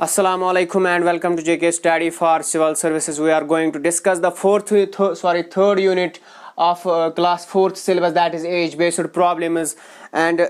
Assalamu alaikum and welcome to JK Study for Civil Services. We are going to discuss the third unit of class 4th syllabus, that is age based problems. And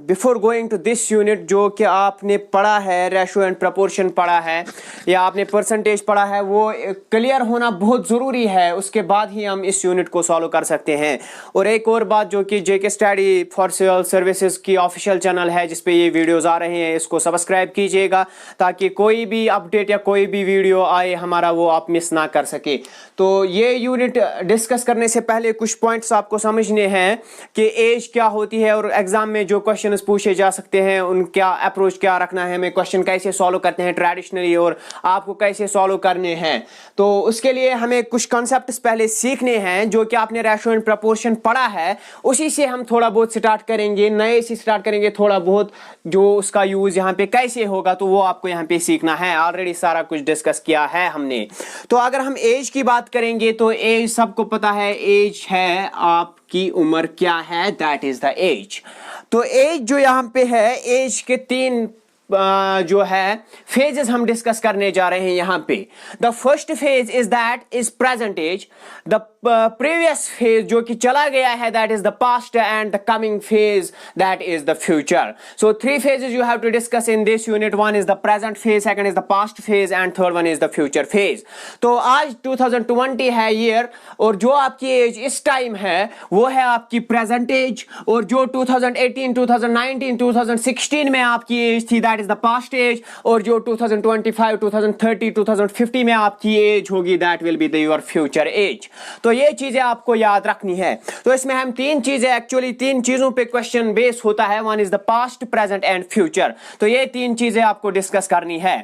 before going to this unit, जो कि आपने पढ़ा है ratio and proportion पढ़ा है या आपने percentage पढ़ा है, वो क्लियर होना बहुत ज़रूरी है, उसके बाद ही हम इस यूनिट को सॉल्व कर सकते हैं। और एक और बात जो कि JK study for civil services की ऑफिशियल चैनल है जिस पे ये वीडियोस आ रहे हैं, इसको सब्सक्राइब कीजिएगा ताकि कोई भी अपडेट या कोई भी वीडियो आए हमारा वो आप मिस ना कर सके। तो ये यूनिट डिस्कस करने से पहले कुछ पॉइंट्स आपको समझने हैं कि एज क्या होती है और एग्जाम में जो क्वेश्चंस पूछे जा सकते हैं उनका अप्रोच क्या रखना है, हमें क्वेश्चन कैसे सॉल्व करते हैं ट्रेडिशनली और आपको कैसे सॉल्व करने हैं। तो उसके लिए हमें कुछ कॉन्सेप्ट्स पहले सीखने हैं जो कि आपने रेशो एंड प्रपोर्शन पढ़ा है, उसी से हम थोड़ा बहुत स्टार्ट करेंगे, नए से स्टार्ट करेंगे थोड़ा बहुत, जो उसका यूज यहाँ पे कैसे होगा तो वो आपको यहाँ पे सीखना है। ऑलरेडी सारा कुछ डिस्कस किया है हमने। तो अगर हम एज की बात करेंगे तो एज सबको पता है, एज है आपकी उम्र क्या है, दैट इज द एज। तो एज जो यहाँ पे है, एज के तीन जो है फेजेस हम डिस्कस करने जा रहे हैं यहाँ पे। The first phase is that is present age, the previous phase जो कि चला गया है that is the past, and the coming phase that is the future. So three phases you have to discuss in this unit. One is the present phase, second is the past phase and third one is the future phase. तो आज 2020 है year, और जो आपकी as इस time है वो है आपकी प्रेजेंट एज, और जो 2018, 2019, 2016 में आपकी एज थी that is the past age, और जो 2025, 2030, 2050 में आपकी एज होगी that will be the your future age. तो ये चीजें आपको याद रखनी है। तो इसमें हम तीन चीजों पे क्वेश्चन बेस होता है। One is the past, present and future. तो ये तीन चीजें आपको डिस्कस करनी है।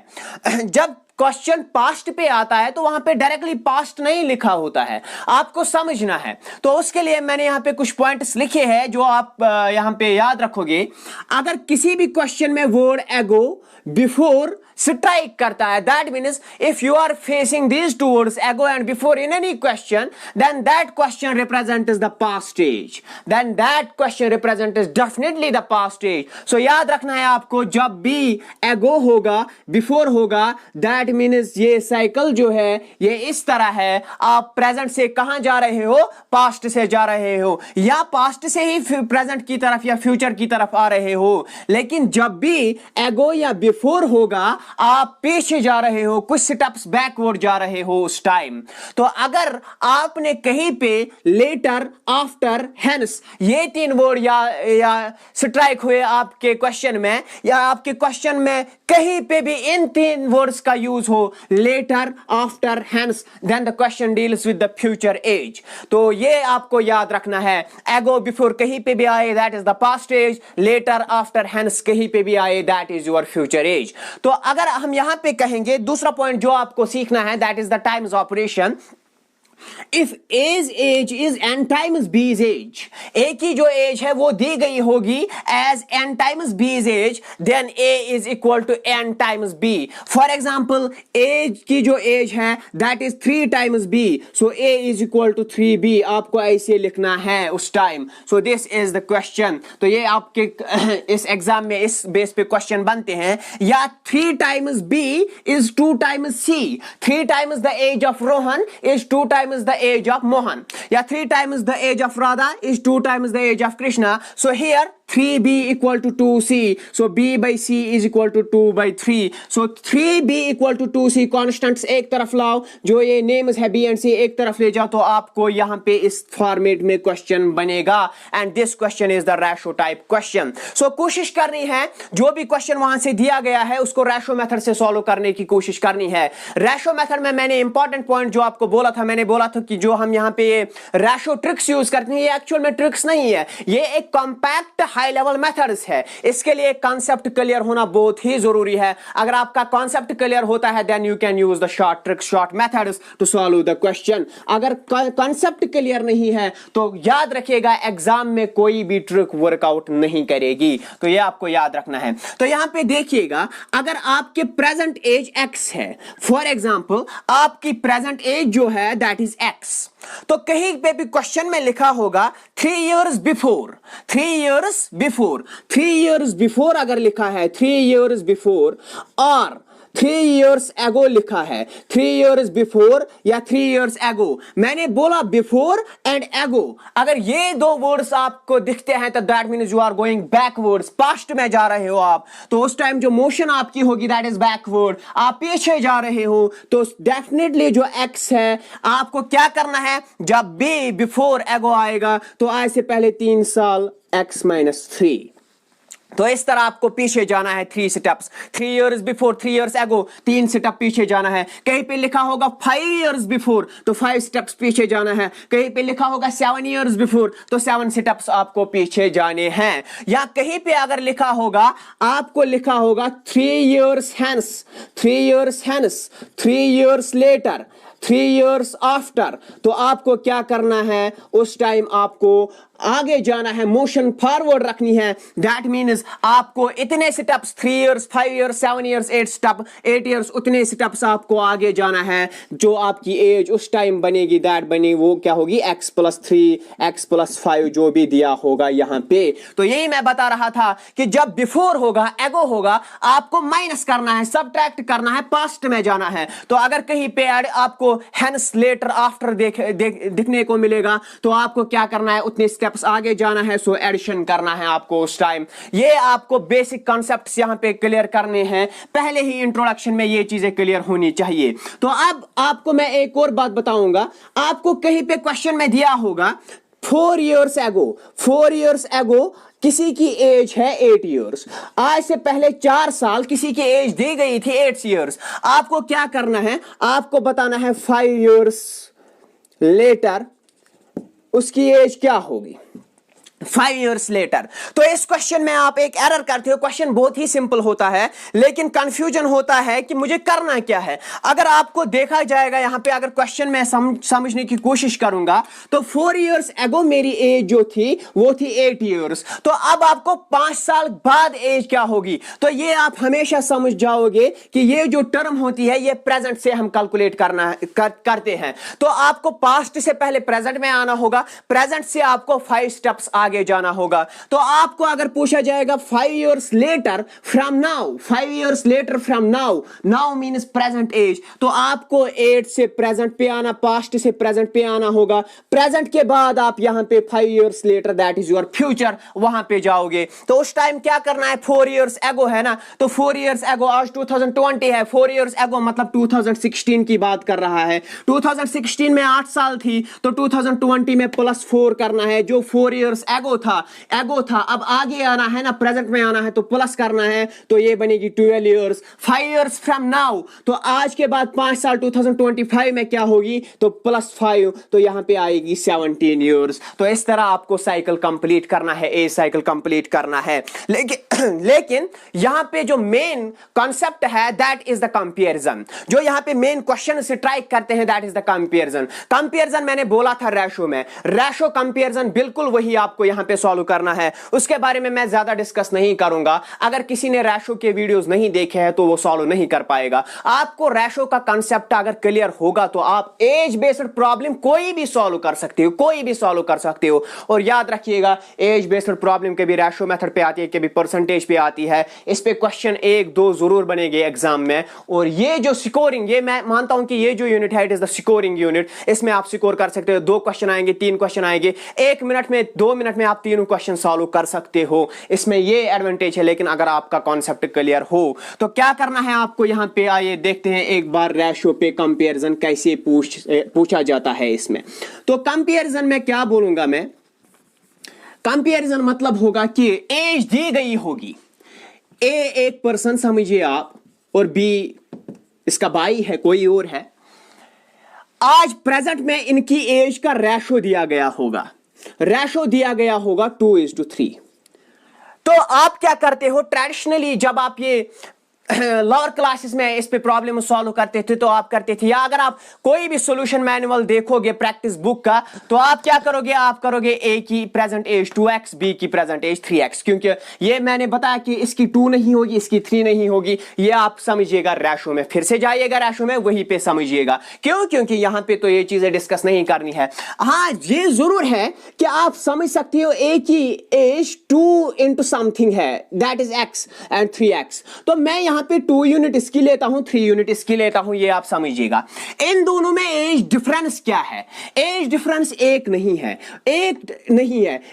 जब क्वेश्चन पास्ट पे आता है तो वहां पे डायरेक्टली पास्ट नहीं लिखा होता है, आपको समझना है। तो उसके लिए मैंने यहां पे कुछ पॉइंट्स लिखे हैं जो आप यहां पे याद रखोगे। अगर किसी भी क्वेश्चन में वर्ड एगो बिफोर स्ट्राइक करता है, that means if you are facing these two words ago and before in any question, then that question represent is the past age, then that question represent is definitely the past age. So याद रखना है आपको, जब भी एगो होगा, before होगा, that means ये साइकिल जो है ये इस तरह है, आप प्रेजेंट से कहां जा रहे हो, पास्ट से जा रहे हो, या पास्ट से ही प्रेजेंट की तरफ या फ्यूचर की तरफ आ रहे हो। लेकिन जब भी एगो या बिफोर होगा, आप पीछे जा रहे हो, कुछ स्टेप्स बैकवर्ड जा रहे हो उस टाइम। तो अगर आपने कहीं पे लेटर, आफ्टर, हेंस ये तीन वर्ड या स्ट्राइक हुए आपके क्वेश्चन में, या आपके क्वेश्चन में कहीं पे भी इन तीन वर्ड्स का यूज हो, later, after, hence, then the question deals with the future age. तो ये आपको याद रखना है। एगो बिफोर कहीं पे भी आए that is the past age, later, after, hence कहीं पे भी आए that is your future age. तो अगर हम यहां पे कहेंगे, दूसरा पॉइंट जो आपको सीखना है that is the times operation. If A's age is n times B's age, A की जो एज है वो दी गई होगी as n times B's age, then A is equal to n times B. For example, A की जो as है that is 3 times B, so A is equal to 3B. आपको ऐसे लिखना है उस time. So this is the question. तो ये आपके इस एग्जाम में इस बेस पे क्वेश्चन बनते हैं। या 3 times B is 2 times C. 3 times the age of Rohan is 2 times the age of Mohan. Yeah, 3 times the age of Radha is 2 times the age of Krishna. So here 3b equal to 2c, so b by c is equal to 2 by 3. so 3b equal to 2c, constants एक तरफ लाओ, जो ये names है b and c एक तरफ ले जाओ, तो आपको यहाँ पे इस फॉर्मेट में क्वेश्चन बनेगा। And this question is the ratio type question. So कोशिश करनी है जो भी क्वेश्चन वहां से दिया गया है उसको रेशो मेथड से सॉल्व करने की कोशिश करनी है। रेशो मेथड में मैंने इंपॉर्टेंट पॉइंट जो आपको बोला था, मैंने बोला था कि जो हम यहाँ पे रेशो ट्रिक्स यूज करते हैं, ये एक्चुअल में ट्रिक्स नहीं है, ये एक कॉम्पैक्ट हाई लेवल मेथड्स है। इसके लिए कॉन्सेप्ट क्लियर होना बहुत ही जरूरी है। अगर आपका कॉन्सेप्ट क्लियर होता है then you can use the short tricks, short methods to solve the question. अगर कॉन्सेप्ट क्लियर नहीं है तो याद रखिएगा एग्जाम में कोई भी ट्रिक वर्कआउट नहीं करेगी। तो ये आपको याद रखना है। तो यहां पे देखिएगा, अगर आपके प्रेजेंट एज x है, फॉर एग्जांपल आपकी प्रेजेंट एज जो है दैट इज x, तो कहीं पे भी क्वेश्चन में लिखा होगा 3 years before, 3 years before, 3 years before अगर लिखा है 3 years बिफोर, और 3 years ago लिखा है, 3 years before या 3 years ago। मैंने बोला before and ago। अगर ये दो वर्ड्स आपको दिखते हैं तो that means you are going backwards, past में जा रहे हो आप, तो उस टाइम जो मोशन आपकी होगी दैट इज बैकवर्ड, आप पीछे जा रहे हो। तो डेफिनेटली जो x है आपको क्या करना है, जब भी बिफोर एगो आएगा तो आज से पहले 3 साल x माइनस 3। तो इस तरह आपको पीछे जाना है 3 steps, 3 years before, 3 years ago, 3 step पीछे जाना है। कहीं पे लिखा होगा 5 years बिफोर तो 5 स्टेप्स पीछे जाना है। कहीं पे लिखा होगा 7 years बिफोर तो 7 स्टेप्स आपको पीछे जाने हैं। या कहीं पे अगर लिखा होगा, आपको लिखा होगा 3 years hence, 3 years hence, 3 years later, 3 years after, तो आपको क्या करना है, उस टाइम आपको आगे जाना है, मोशन फॉरवर्ड रखनी है। दैट मीन्स आपको इतने steps 3 years, 5 years, 7 years, 8 step, 8 years, उतने स्टेप्स आपको आगे जाना है। जो आपकी एज उस टाइम बनेगी दैट बनी वो क्या होगी, x + 3, x + 5 जो भी दिया होगा यहाँ पे। तो यही मैं बता रहा था कि जब बिफोर होगा, एगो होगा, आपको माइनस करना है, सबट्रैक्ट करना है, पास्ट में जाना है। तो अगर कहीं पे आपको हेंस, लेटर, आफ्टर दिखने को मिलेगा तो आपको क्या करना है, उतने स्टेप्स आगे जाना है, सो एडिशन करना है आपको उस टाइम। ये आपको बेसिक कॉन्सेप्ट्स यहां पे क्लियर करने हैं, पहले ही इंट्रोडक्शन में ये चीजें क्लियर होनी चाहिए। तो अब आपको मैं एक और बात बताऊंगा, आपको कहीं पे क्वेश्चन में दिया होगा 4 years ago, 4 years ago किसी की एज है 8 years, आज से पहले 4 साल किसी की एज दी गई थी 8 years। आपको क्या करना है, आपको बताना है 5 years later उसकी एज क्या होगी, 5 years later। तो इस क्वेश्चन में आप एक एरर करते हो, क्वेश्चन बहुत ही सिंपल होता है लेकिन कंफ्यूजन होता है कि मुझे करना क्या है। अगर आपको देखा जाएगा यहां पे, अगर क्वेश्चन में समझने की कोशिश करूंगा तो 4 years ago मेरी एज जो थी वो थी 8 years। तो अब आपको 5 साल बाद एज क्या होगी, तो ये आप हमेशा समझ जाओगे कि ये जो टर्म होती है ये प्रेजेंट से हम कैलकुलेट करते हैं। तो आपको पास्ट से पहले प्रेजेंट में आना होगा, प्रेजेंट से आपको 5 स्टेप्स आगे जाना होगा। तो आपको अगर पूछा जाएगा 5 years later from now, 5 years later from now, now means present age, तो आपको 8 से प्रेजेंट पे आना, पास्ट से प्रेजेंट पे आना होगा। प्रेजेंट के बाद आप यहां पे 5 years later that is your future, वहां पे जाओगे। तो उस टाइम क्या करना है, 4 years ago है ना, तो 4 years ago, आज 2020 है, 4 years ago मतलब 2016 की बात कर रहा है। 2016 में 8 साल थी तो 2020 में +4 करना है, जो 4 years एगो था, अब आगे आना है ना, प्रेजेंट में आना है तो प्लस करना है, तो ये बनेगी 12 years। 5 years फ्रॉम नाउ, तो आज के बाद 5 साल 2025 में क्या होगी, तो +5, तो यहां पे आएगी 17 years। तो इस तरह आपको साइकिल कंप्लीट करना है, ए साइकिल कंप्लीट करना है। लेकिन यहां पे जो मेन कॉन्सेप्ट है दैट इज द कंपैरिजन, जो यहां पे मेन क्वेश्चन से ट्राई करते हैं दैट इज द कंपैरिजन मैंने बोला था रेशो में, रेशो कंपैरिजन बिल्कुल वही आपको यहां पे सॉल्व करना है। उसके बारे में मैं ज्यादा डिस्कस नहीं करूंगा, अगर किसी ने रेशो के वीडियोस नहीं देखे हैं तो वो सॉल्व नहीं कर पाएगा। आपको रेशो का कांसेप्ट अगर क्लियर होगा तो आप एज बेस्ड प्रॉब्लम कोई भी सॉल्व कर सकते हो, कोई भी सॉल्व कर सकते हो। और याद रखिएगा एज बेस्ड प्रॉब्लम के भी रेशो मेथड पे आती है, के भी परसेंटेज पे आती है। इस पे क्वेश्चन 1-2 जरूर बनेंगे एग्जाम में। और ये जो स्कोरिंग, ये मैं मानता हूं कि ये जो यूनिट है it is the scoring unit, इसमें आप स्कोर कर सकते हो। 2 क्वेश्चन आएंगे, 3 क्वेश्चन आएंगे, 1 मिनट में, 2 मिनट में आप तीनों क्वेश्चन सॉल्व कर सकते हो। इसमें ये एडवांटेज है। लेकिन अगर आपका कॉन्सेप्ट क्लियर हो तो क्या करना है आपको, यहां पे आइए देखते हैं एक बार रेशो पे कंपैरिजन कैसे पूछा जाता है इसमें। तो कंपैरिजन में क्या बोलूंगा मैं, कंपैरिजन मतलब होगा कि एज दी गई होगी, ए एक पर्सन समझिए आप और बी इसका भाई है, कोई और है। आज प्रेजेंट में इनकी एज का रेशो दिया गया होगा, रेशो दिया गया होगा 2:3। तो आप क्या करते हो, ट्रेडिशनली जब आप ये लोअर क्लासेस में इस पे प्रॉब्लम सॉल्व करते थे तो आप करते थे, या अगर आप कोई भी सॉल्यूशन मैनुअल देखोगे प्रैक्टिस बुक का तो आप क्या करोगे, आप करोगे ए की प्रेजेंट एज 2x, बी की प्रेजेंट एज 3x, क्योंकि ये मैंने बताया कि इसकी 2 नहीं होगी, इसकी 3 नहीं होगी। ये आप समझिएगा रेशो में, फिर से जाइएगा रेशो में, वहीं पे समझिएगा। क्यों, क्योंकि यहां पे तो ये चीजें डिस्कस नहीं करनी है। हाँ ये जरूर है कि आप समझ सकते हो ए की एज 2 into समथिंग है that is x and 3x। तो मैं यहां यहां पे 2 यूनिट इसकी लेता हूं, 3 यूनिट इसकी लेता हूं, ये आप समझिएगा। इन दोनों में एज डिफरेंस क्या है? एज डिफरेंस एक नहीं है,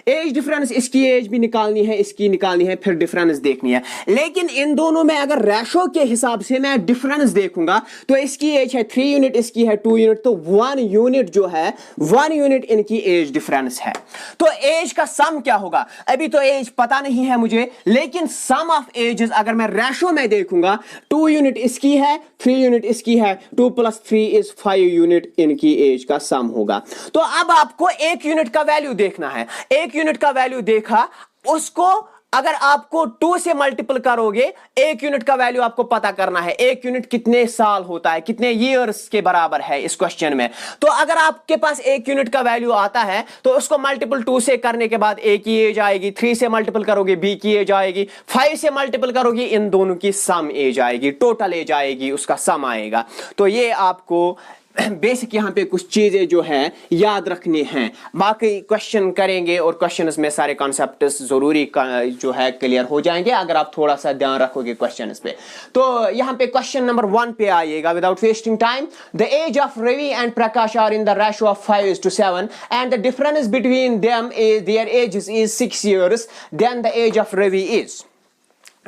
एज डिफरेंस, इसकी एज भी निकालनी है, इसकी निकालनी है, फिर डिफरेंस देखनी है। लेकिन इन दोनों में अगर रेशो के हिसाब से मैं डिफरेंस देखूंगा तो इसकी एज है 3 यूनिट, इसकी है 2 यूनिट, तो 1 यूनिट जो है, 1 यूनिट इनकी एज डिफरेंस है। तो एज का सम क्या होगा? अभी तो एज पता नहीं है मुझे, लेकिन सम ऑफ एजेस अगर मैं रेशो में देखूंगा, 2 यूनिट इसकी है, 3 यूनिट इसकी है, 2 + 3 = 5 यूनिट इनकी एज का सम होगा। तो अब आपको 1 यूनिट का वैल्यू देखना है। 1 यूनिट का वैल्यू देखा, उसको अगर आपको 2 से मल्टीपल करोगे, 1 यूनिट का वैल्यू आपको पता करना है। 1 यूनिट कितने साल होता है, कितने ईयर्स के बराबर है इस क्वेश्चन में। तो अगर आपके पास 1 यूनिट का वैल्यू आता है तो उसको मल्टीपल 2 से करने के बाद A की एज आएगी, 3 से मल्टीपल करोगे B की एज आएगी, 5 से मल्टीपल करोगे इन दोनों की सम एज आएगी, टोटल एज आएगी, उसका सम आएगा। तो ये आपको बेसिक यहां पे कुछ चीजें जो है याद रखनी हैं। बाकी क्वेश्चन करेंगे और क्वेश्चंस में सारे कॉन्सेप्ट्स जरूरी जो है क्लियर हो जाएंगे अगर आप थोड़ा सा ध्यान रखोगे क्वेश्चंस पे। तो यहां पे क्वेश्चन नंबर 1 पे आइएगा। Without wasting time, the age of Ravi and Prakash are in the ratio of 5:7 and the difference between them is their ages is 6 years, then the age of Ravi is.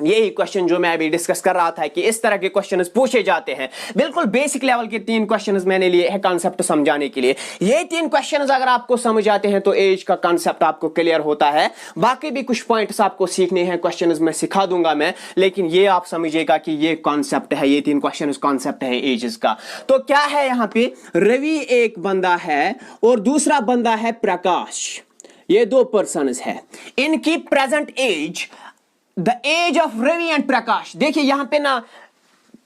यही क्वेश्चन जो मैं अभी डिस्कस कर रहा था कि इस तरह के क्वेश्चंस पूछे जाते हैं। बिल्कुल बेसिक लेवल के 3 क्वेश्चंस मैंने लिए हैं कॉन्सेप्ट समझाने के लिए। ये 3 क्वेश्चंस अगर आपको समझ आते हैं तो एज का कॉन्सेप्ट आपको क्लियर होता है। बाकी भी कुछ पॉइंट्स आपको सीखने हैं, क्वेश्चंस में सिखा दूंगा मैं, लेकिन ये आप समझिएगा कि ये कॉन्सेप्ट है, ये 3 क्वेश्चन कॉन्सेप्ट है एजेस का। तो क्या है यहां पे, रवि एक बंदा है और दूसरा बंदा है प्रकाश, ये 2 पर्सन्स है। इनकी present age, the age of Ravi and Prakash, देखिए यहां पे ना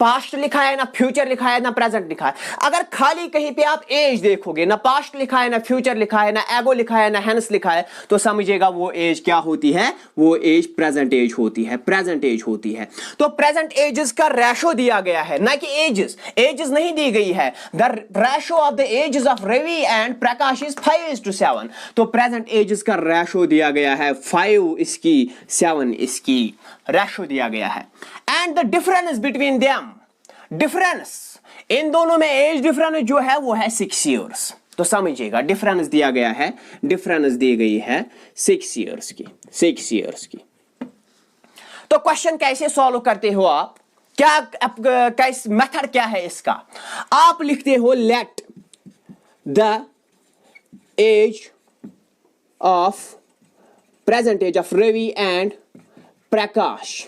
पास्ट लिखा है, ना फ्यूचर लिखा है, ना प्रेजेंट लिखा है। अगर खाली कहीं पे आप एज देखोगे, ना पास्ट लिखा है, ना फ्यूचर लिखा है, ना एगो लिखा है, ना हेंस लिखा है, तो समझिएगा वो एज क्या होती है, वो एज प्रेजेंट एज होती है, प्रेजेंट एज होती है। तो प्रेजेंट एजेस का रेशो दिया गया है, ना कि एजेस नहीं दी गई है। The ratio of the ages of Ravi and Prakash is 5:7। तो प्रेजेंट एजेस का रेशो दिया गया है 5 इसकी, 7 इसकी, रेशो दिया गया है। And the difference between them, difference in दोनों में एज डिफरेंस जो है वो है 6 years। तो समझिएगा डिफरेंस दिया गया है, डिफरेंस दी गई है 6 years की, 6 years की। तो क्वेश्चन कैसे सॉल्व करते हो आप, क्या कैसे मेथड क्या है इसका? आप लिखते हो let the age of, present age of Ravi and Prakash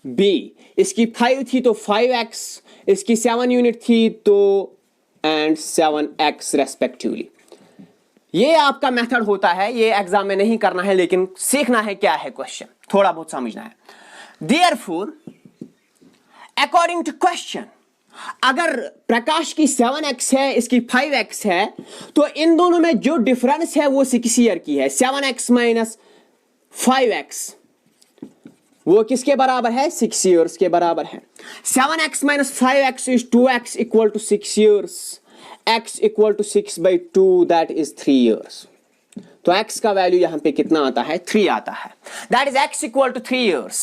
be, इसकी 5 थी तो 5x, इसकी 7 यूनिट थी तो एंड 7x रेस्पेक्टिवली। ये आपका मेथड होता है, ये एग्जाम में नहीं करना है लेकिन सीखना है क्या है क्वेश्चन, थोड़ा बहुत समझना है। देयरफॉर अकॉर्डिंग टू क्वेश्चन, अगर प्रकाश की 7x है, इसकी 5x है, तो इन दोनों में जो डिफरेंस है वो 6 year की है। 7x माइनस 5x वो किसके बराबर है, 6 years के बराबर है। 7x minus 5x is 2x equal to 6 years, x equal to 6/2 that is 3 years। तो x का वैल्यू यहां पे कितना आता है, 3 आता है। That is x equal to 3 years।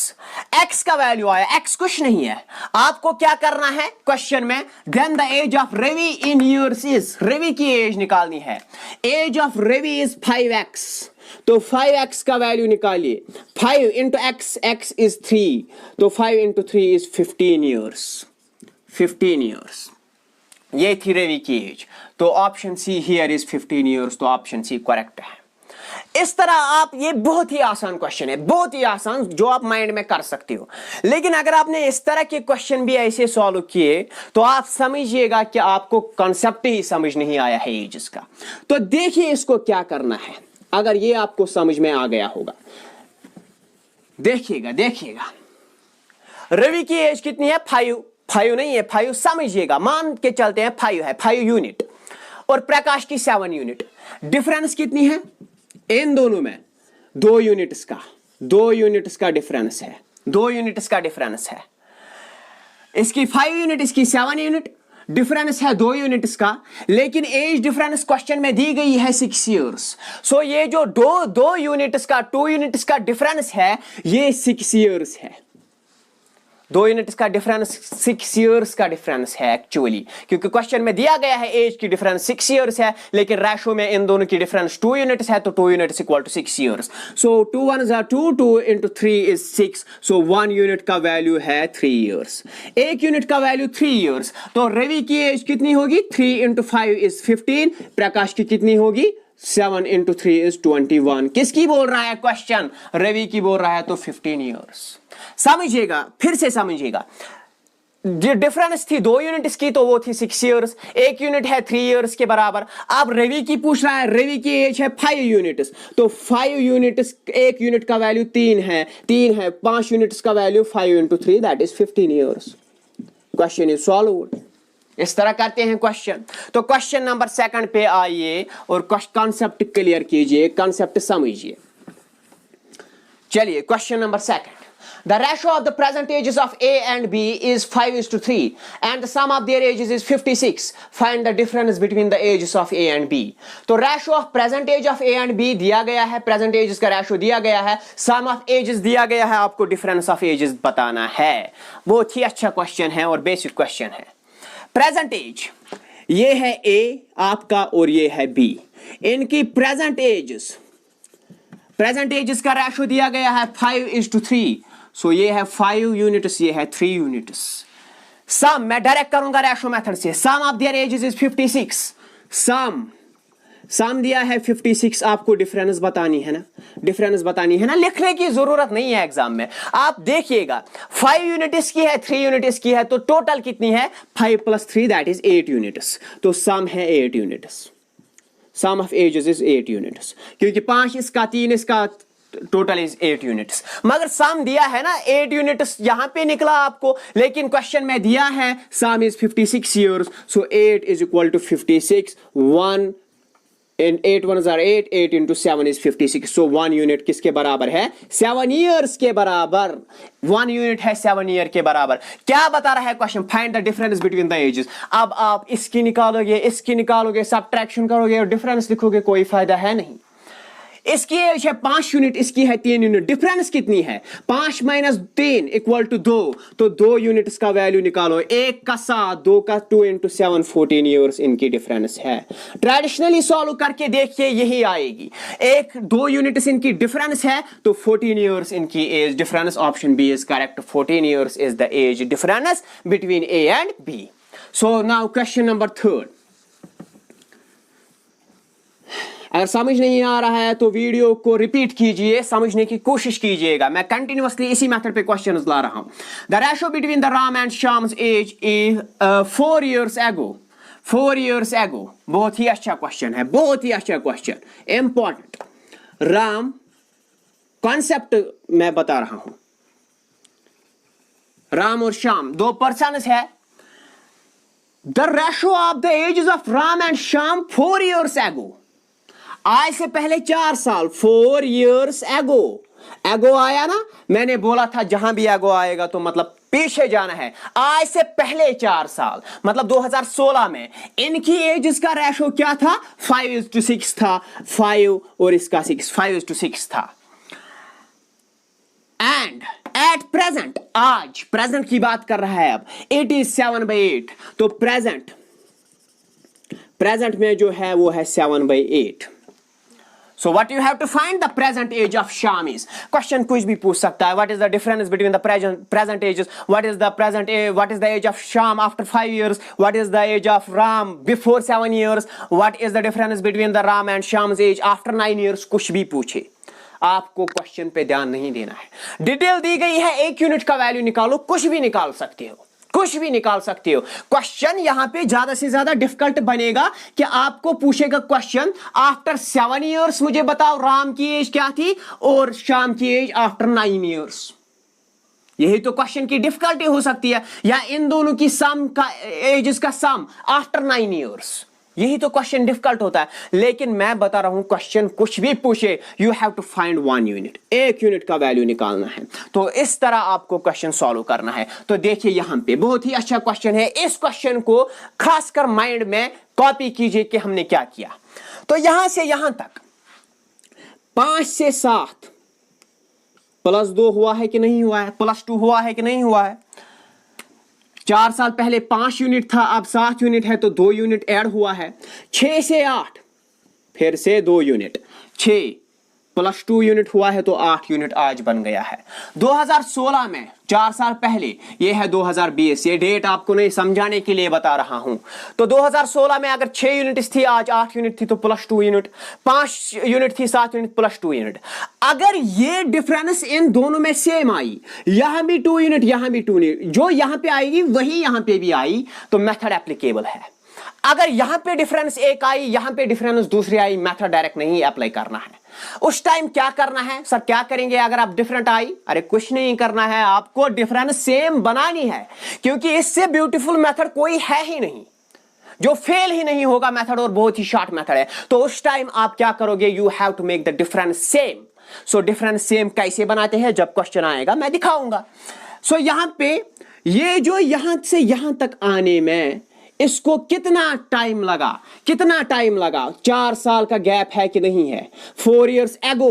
x का वैल्यू आया, x कुछ नहीं है, आपको क्या करना है क्वेश्चन में, then the age of Ravi in years is, Ravi की एज निकालनी है। As of Ravi is 5x, तो 5x का वैल्यू निकालिए, 5 इंटू x, x इज 3, तो 5 इंटू 3 इज 15 years, 15 years। ये थी रवि की एज। तो option see here is 15 years, तो ऑप्शन सी करेक्ट है। इस तरह आप, ये बहुत ही आसान क्वेश्चन है, बहुत ही आसान, जो आप माइंड में कर सकते हो। लेकिन अगर आपने इस तरह के क्वेश्चन भी ऐसे सॉल्व किए तो आप समझिएगा कि आपको कॉन्सेप्ट ही समझ नहीं आया है एजेस का। तो देखिए इसको क्या करना है, अगर ये आपको समझ में आ गया होगा। देखिएगा रवि की एज कितनी है, 5 नहीं है, 5 समझिएगा, मान के चलते हैं 5 है, 5 यूनिट, और प्रकाश की 7 यूनिट। डिफरेंस कितनी है इन दोनों में, 2 यूनिट्स का, 2 यूनिट्स का डिफरेंस है, 2 यूनिट्स का डिफरेंस है। इसकी 5 यूनिट, इसकी 7 यूनिट, डिफरेंस है 2 यूनिट्स का, लेकिन एज डिफरेंस क्वेश्चन में दी गई है 6 years। सो ये जो 2 यूनिट्स का, 2 यूनिट्स का डिफरेंस है, ये 6 years है। 2 यूनिट्स का डिफरेंस 6 इयर्स का डिफरेंस है एक्चुअली, क्योंकि क्वेश्चन में दिया गया है एज की डिफरेंस 6 इयर्स है, लेकिन रेशो में इन दोनों की डिफरेंस 2 यूनिट्स है, तो 2 units equal to 6 years. So 2 1s are 2, 2 into 3 is 6, so 1 unit का वैल्यू है 3 इयर्स। एक यूनिट का वैल्यू 3 इयर्स, तो रवि की एज कितनी होगी? 3 into 5 is 15, प्रकाश की कितनी होगी? 7 into 3 is 21। किसकी बोल रहा है क्वेश्चन? रवि की बोल रहा है, तो 15 इयर्स। समझिएगा, फिर से समझिएगा, जो डिफरेंस थी 2 यूनिट्स की तो वो थी 6 इयर्स, एक यूनिट है 3 इयर्स के बराबर। अब रवि की पूछ रहा है, रवि की एज है 5 यूनिट्स, तो 5 यूनिट्स, एक यूनिट का वैल्यू 3 है, 5 यूनिट्स का value 5 into 3 that is 15 years. Question is solved. इस तरह करते हैं क्वेश्चन। तो क्वेश्चन नंबर 2 पे आइए और कॉन्सेप्ट क्लियर कीजिए, कॉन्सेप्ट समझिए। चलिए question number 2, the ratio of the present ages of A and B is 5:3 and the sum of their ages is 56. Find the difference between the ages of A and B. तो ratio of present age of A and B दिया गया है, present ages का ratio दिया गया है, sum of ages दिया गया है, आपको difference of ages बताना है। बहुत ही अच्छा क्वेश्चन है और बेसिक क्वेश्चन है। प्रेजेंट एज, ये है A आपका और ये है B, इनकी प्रेजेंट एजेस का रेशो दिया गया है 5:3, सो ये है 5 यूनिट्स, ये है 3 यूनिट्स। सम मैं डायरेक्ट करूंगा रेशो मेथड से, सम ऑफ देयर एजेस इज 56, सम दिया है 56, आपको डिफरेंस बतानी है ना, लिखने की जरूरत नहीं है एग्जाम में, आप देखिएगा। 5 यूनिट्स की है, 3 यूनिट्स की है, तो टोटल कितनी है? 5 + 3 दैट इज 8 यूनिट्स, तो सम है 8 units, sum of ages is 8 units, क्योंकि 5 इसका 3 इसका टोटल इज 8 यूनिट्स। मगर सम दिया है ना 8 यूनिट्स, यहां पे निकला आपको, लेकिन क्वेश्चन में दिया है sum is 56 years, so 8 is equal to 56, 1 and 8 1s are 8, 8 into 7 is 56, so 1 unit किसके बराबर है? 7 इयर्स के बराबर। 1 यूनिट है 7 ईयर के बराबर। क्या बता रहा है question? Find the difference between the ages. अब आप इसकी निकालोगे, सब्ट्रैक्शन करोगे और डिफरेंस लिखोगे, कोई फायदा है नहीं। इसकी एज है 5 यूनिट, इसकी है 3 यूनिट, डिफरेंस कितनी है? 5 - 3 इक्वल टू 2, तो 2 यूनिट्स का वैल्यू निकालो, 1 का 7, 2 का 2 into 7 14 इयर्स इनकी डिफरेंस है। ट्रेडिशनली सॉल्व करके देखिए, यही आएगी। 2 यूनिट्स इनकी डिफरेंस है, तो 14 इयर्स इनकी age difference. Option B is correct, 14 years is the age difference between A and B. So now question number 3। अगर समझ नहीं आ रहा है तो वीडियो को रिपीट कीजिए, समझने की कोशिश कीजिएगा। मैं कंटिन्यूअसली इसी मेथड पे क्वेश्चंस ला रहा हूं। The ratio between the Ram and Shyam's age is 4 years ago। 4 years ago, बहुत ही अच्छा क्वेश्चन है, बहुत ही अच्छा क्वेश्चन, इंपॉर्टेंट। राम, कॉन्सेप्ट मैं बता रहा हूं, राम और श्याम 2 पर्सन्स है। The ratio of the ages of Ram and Shyam 4 years ago, आज से पहले 4 साल, 4 years ago। एगो आया ना, मैंने बोला था जहां भी एगो आएगा तो मतलब पीछे जाना है। आज से पहले 4 साल मतलब 2016 में इनकी एजेस का रेशो क्या था? 5:6 था, 5 और इसका 6, 5:6 था। एंड एट प्रेजेंट, आज प्रेजेंट की बात कर रहा है, अब इट इज 7/8, तो प्रेजेंट में जो है वो है 7/8। So what you have to find the present age of Shyam is। Question कुछ भी पूछ सकता है। What is the difference between the present ages? What is the age of Shyam after 5 years? What is the age of Ram before 7 years? What is the difference between the Ram and Shyam's age after 9 years? कुछ भी पूछे, आपको question पे ध्यान नहीं देना है। Detail दी गई है, 1 यूनिट का वैल्यू निकालो, कुछ भी निकाल सकते हो, कुछ भी निकाल सकते हो। क्वेश्चन यहां पे ज्यादा से ज्यादा डिफिकल्ट बनेगा कि आपको पूछेगा क्वेश्चन आफ्टर 7 इयर्स मुझे बताओ राम की एज क्या थी और श्याम की एज आफ्टर 9 इयर्स। यही तो क्वेश्चन की डिफिकल्टी हो सकती है, या इन दोनों की सम का एजेस का सम आफ्टर 9 इयर्स, यही तो क्वेश्चन डिफिकल्ट होता है। लेकिन मैं बता रहा हूं क्वेश्चन कुछ भी पूछे, you have to find 1 unit, 1 unit का वैल्यू निकालना है। तो इस तरह आपको क्वेश्चन सॉल्व करना है। तो देखिए यहां पे बहुत ही अच्छा क्वेश्चन है, इस क्वेश्चन को खासकर माइंड में कॉपी कीजिए कि हमने क्या किया। तो यहां से यहां तक 5 से 7 +2 हुआ है कि नहीं हुआ है, +2 हुआ है कि नहीं हुआ है। 4 साल पहले 5 यूनिट था, अब 7 यूनिट है तो 2 यूनिट ऐड हुआ है। 6 से 8 फिर से 2 यूनिट, 6 प्लस 2 यूनिट हुआ है तो 8 यूनिट आज बन गया है। 2016 में 4 साल पहले, ये है 2020, ये डेट आपको नहीं समझाने के लिए बता रहा हूं। तो 2016 में अगर 6 यूनिट थी, आज 8 यूनिट थी तो प्लस 2 यूनिट, 5 यूनिट थी 7 यूनिट प्लस 2 यूनिट। अगर ये डिफरेंस इन दोनों में सेम आई, यहां भी 2 यूनिट यहां भी 2 यूनिट, जो यहां पे आएगी वही यहां पे भी आई, तो मेथड एप्लीकेबल है। अगर यहां पे डिफरेंस एक आई, यहां पे डिफरेंस दूसरी आई, मेथड डायरेक्ट नहीं अप्लाई करना है। उस टाइम क्या करना है? सर क्या करेंगे अगर आप डिफरेंट आई? अरे कुछ नहीं करना है, आपको डिफरेंस सेम बनानी है, क्योंकि इससे ब्यूटीफुल मेथड कोई है ही नहीं जो फेल ही नहीं होगा मेथड, और बहुत ही शॉर्ट मेथड है। तो उस टाइम आप क्या करोगे? You have to make the difference same. So difference same कैसे बनाते हैं? जब क्वेश्चन आएगा मैं दिखाऊंगा। सो यहां पे ये जो यहां से यहां तक आने में इसको कितना टाइम लगा? कितना टाइम लगा? 4 साल का गैप है कि नहीं है? 4 इयर्स एगो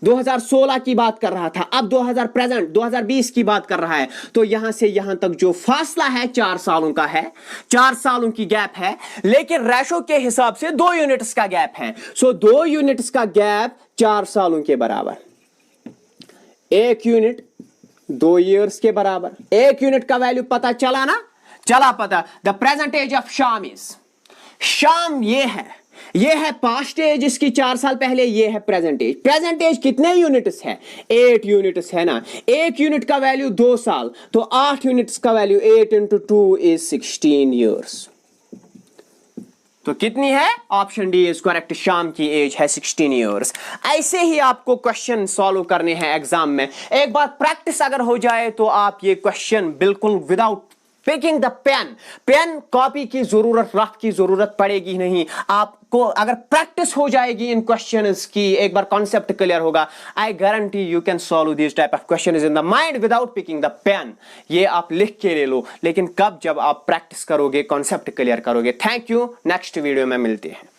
2016 की बात कर रहा था, अब 2020 की बात कर रहा है। तो यहां से यहां तक जो फासला है 4 सालों का है, 4 सालों की गैप है, लेकिन रेशो के हिसाब से 2 यूनिट्स का गैप है। सो 2 यूनिट्स का गैप 4 सालों के बराबर। 1 यूनिट 2 इयर्स के बराबर। 1 यूनिट का वैल्यू पता चला ना? चला पता। द प्रेजेंट एज ऑफ शाम इज, शाम ये है पास्ट एज इसकी 4 साल पहले, ये है प्रेजेंट एज। प्रेजेंट एज कितने यूनिट्स है? 8 यूनिट्स है ना। 1 यूनिट का वैल्यू 2 साल, तो 8 यूनिट्स का वैल्यू 8 into 2 इज 16 ईयर्स। तो कितनी है? ऑप्शन डी इज करेक्ट, शाम की एज है 16 ईयर्स। ऐसे ही आपको क्वेश्चन सॉल्व करने हैं एग्जाम में। एक बार प्रैक्टिस अगर हो जाए तो आप ये क्वेश्चन बिल्कुल without picking the pen copy की जरूरत, रफ की जरूरत पड़ेगी नहीं। आपको अगर प्रैक्टिस हो जाएगी इन क्वेश्चंस की, एक बार कॉन्सेप्ट क्लियर होगा, I guarantee you can solve this type of questions in the mind without picking the pen. ये आप लिख के ले लो, लेकिन कब? जब आप प्रैक्टिस करोगे, कॉन्सेप्ट क्लियर करोगे। थैंक यू, नेक्स्ट वीडियो में मिलते हैं।